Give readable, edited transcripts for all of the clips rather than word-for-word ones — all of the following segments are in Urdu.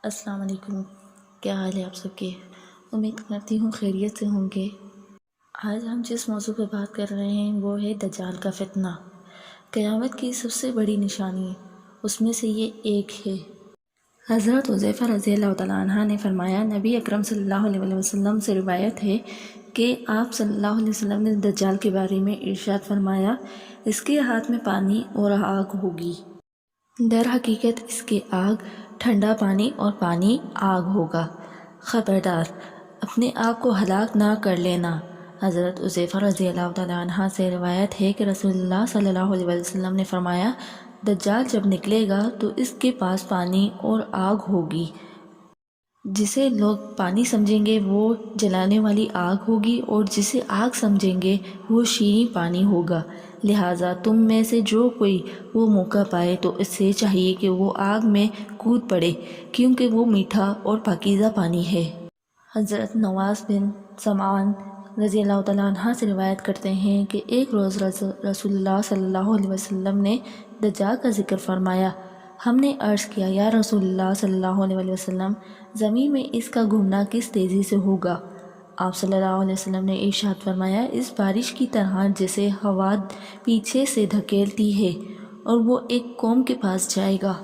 السلام علیکم، کیا حال ہے آپ سب کے؟ امید کرتی ہوں خیریت سے ہوں گے۔ آج ہم جس موضوع پہ بات کر رہے ہیں وہ ہے دجال کا فتنہ۔ قیامت کی سب سے بڑی نشانی اس میں سے یہ ایک ہے۔ حضرت حذیفہ رضی اللہ تعالیٰ عنہ نے فرمایا، نبی اکرم صلی اللہ علیہ وسلم سے روایت ہے کہ آپ صلی اللہ علیہ وسلم نے دجال کے بارے میں ارشاد فرمایا، اس کے ہاتھ میں پانی اور آگ ہوگی۔ در حقیقت اس کے آگ ٹھنڈا پانی اور پانی آگ ہوگا۔ خبردار اپنے آپ کو ہلاک نہ کر لینا۔ حضرت حذیفہ رضی اللہ تعالیٰ عنہ سے روایت ہے کہ رسول اللہ صلی اللہ علیہ وسلم نے فرمایا، دجال جب نکلے گا تو اس کے پاس پانی اور آگ ہوگی۔ جسے لوگ پانی سمجھیں گے وہ جلانے والی آگ ہوگی، اور جسے آگ سمجھیں گے وہ شیریں پانی ہوگا۔ لہٰذا تم میں سے جو کوئی وہ موقع پائے تو اس سے چاہیے کہ وہ آگ میں کود پڑے، کیونکہ وہ میٹھا اور پاکیزہ پانی ہے۔ حضرت نواس بن سمعان رضی اللہ تعالیٰ عنہ سے روایت کرتے ہیں کہ ایک روز رسول اللہ صلی اللہ علیہ وسلم نے دجال کا ذکر فرمایا۔ ہم نے عرض کیا، یا رسول اللہ صلی اللہ علیہ وسلم، زمین میں اس کا گھومنا کس تیزی سے ہوگا؟ آپ صلی اللہ علیہ وسلم نے ارشاد فرمایا، اس بارش کی طرح جسے ہوا پیچھے سے دھکیلتی ہے، اور وہ ایک قوم کے پاس جائے گا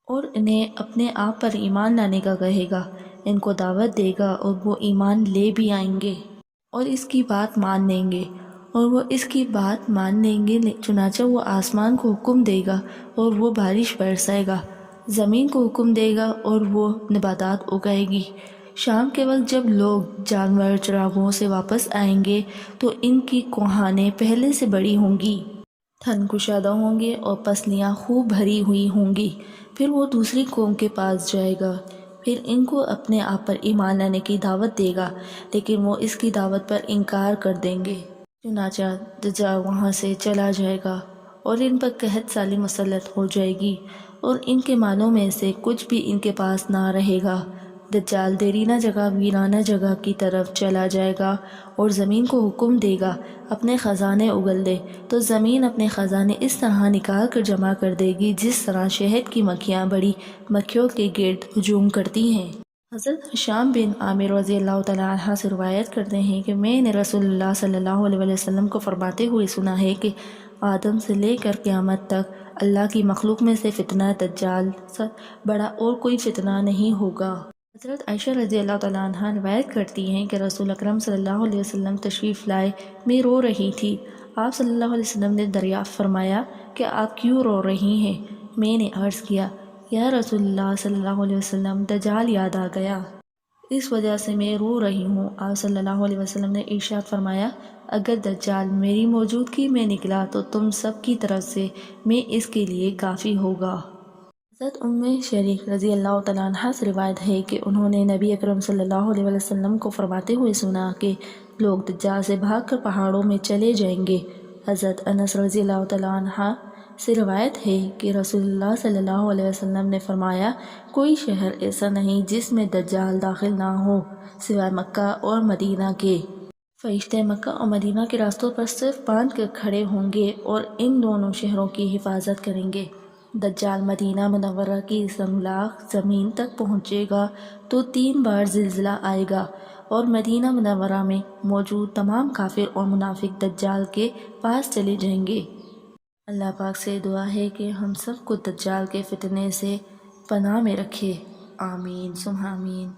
اور انہیں اپنے آپ پر ایمان لانے کا کہے گا، ان کو دعوت دے گا اور وہ ایمان لے بھی آئیں گے اور اس کی بات مان لیں گے، اور وہ اس کی بات مان لیں گے، چنانچہ وہ آسمان کو حکم دے گا اور وہ بارش برسائے گا، زمین کو حکم دے گا اور وہ نباتات اگائے گی۔ شام کے وقت جب لوگ جانور چراغوں سے واپس آئیں گے تو ان کی کوہانیں پہلے سے بڑی ہوں گی، تھن کشادہ ہوں گے اور پسلیاں خوب بھری ہوئی ہوں گی۔ پھر وہ دوسری قوم کے پاس جائے گا، پھر ان کو اپنے آپ پر ایمان لانے کی دعوت دے گا، لیکن وہ اس کی دعوت پر انکار کر دیں گے۔ چنانچہ دجال وہاں سے چلا جائے گا اور ان پر قحط سالی مسلط ہو جائے گی، اور ان کے مالوں میں سے کچھ بھی ان کے پاس نہ رہے گا۔ دجال دیرینہ جگہ ویرانہ جگہ کی طرف چلا جائے گا اور زمین کو حکم دے گا اپنے خزانے اگل دے، تو زمین اپنے خزانے اس طرح نکال کر جمع کر دے گی جس طرح شہد کی مکھیاں بڑی مکھیوں کے گرد ہجوم کرتی ہیں۔ حضرت ہشام بن عامر رضی اللہ تعالیٰ عنہ سے روایت کرتے ہیں کہ میں نے رسول اللہ صلی اللہ علیہ وسلم کو فرماتے ہوئے سنا ہے کہ آدم سے لے کر قیامت تک اللہ کی مخلوق میں سے فتنہ دجال سے بڑا اور کوئی فتنہ نہیں ہوگا۔ حضرت عائشہ رضی اللہ تعالیٰ عنہ روایت کرتی ہیں کہ رسول اکرم صلی اللہ علیہ وسلم تشریف لائے، میں رو رہی تھی۔ آپ صلی اللہ علیہ وسلم نے دریافت فرمایا کہ آپ کیوں رو رہی ہیں؟ میں نے عرض کیا، یا رسول اللہ صلی اللہ علیہ وسلم، دجال یاد آ گیا، اس وجہ سے میں رو رہی ہوں۔ آپ صلی اللہ علیہ وسلم نے ارشاد فرمایا، اگر دجال میری موجودگی میں نکلا تو تم سب کی طرف سے میں اس کے لیے کافی ہوگا۔ حضرت ام شریک رضی اللہ تعالیٰ عنہ سے روایت ہے کہ انہوں نے نبی اکرم صلی اللہ علیہ وسلم کو فرماتے ہوئے سنا کہ لوگ دجال سے بھاگ کر پہاڑوں میں چلے جائیں گے۔ حضرت انس رضی اللہ تعالیٰ عنہ سے روایت ہے کہ رسول اللہ صلی اللہ علیہ وسلم نے فرمایا، کوئی شہر ایسا نہیں جس میں دجال داخل نہ ہو سوائے مکہ اور مدینہ کے۔ فرشتے مکہ اور مدینہ کے راستوں پر صرف باندھ کر کھڑے ہوں گے اور ان دونوں شہروں کی حفاظت کریں گے۔ دجال مدینہ منورہ کی سنگلاخ زمین تک پہنچے گا تو 3 بار زلزلہ آئے گا، اور مدینہ منورہ میں موجود تمام کافر اور منافق دجال کے پاس چلے جائیں گے۔ اللہ پاک سے دعا ہے کہ ہم سب کو دجال کے فتنے سے پناہ میں رکھے، آمین ثم آمین۔